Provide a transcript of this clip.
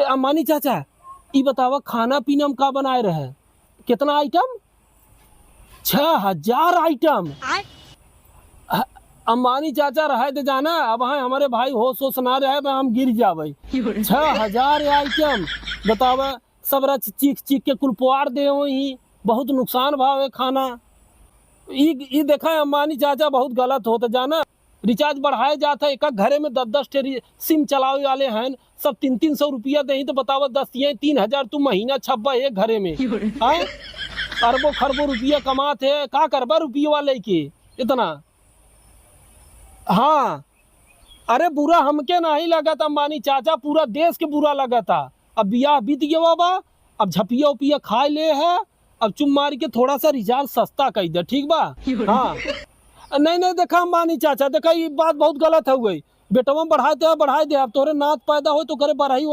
अम्बानी चाचा ये बतावा खाना पीना में का बनाए रहे? कितना आइटम? 6000 आइटम। अम्बानी चाचा रहे तो जाना अब हाँ हमारे भाई होश होश ना रहे हम गिर जावे। 6000 आइटम बतावा सब रच चीख चीख के कुलपुआर दे ही बहुत नुकसान भाव है खाना। ये देखा अम्बानी चाचा बहुत गलत होता जाना। रिचार्ज बढ़ाए जाता है एक घरे में 10-10 सिम चलावे वाले हैं सब 300-300 रुपया दे तो बतावा 10-3000 तुम महीना छब्बा एक घरे में है। अरबों खरबों रुपया कमाते है का करबा रुपये वाले के इतना। हाँ अरे बुरा हमके नहीं लगा था अम्बानी चाचा पूरा देश के बुरा लगा था। अब बियाह बीत गया बाबा अब झपिया उपिया खा ले है अब चुम मार के थोड़ा सा रिचार्ज सस्ता कर दे ठीक बा। हाँ नहीं देखा अम्बानी चाचा देखा ये बात बहुत गलत हो गई। बेटवा बढ़ाए दे अब तोरे नात पैदा हो तो करे बढ़ाई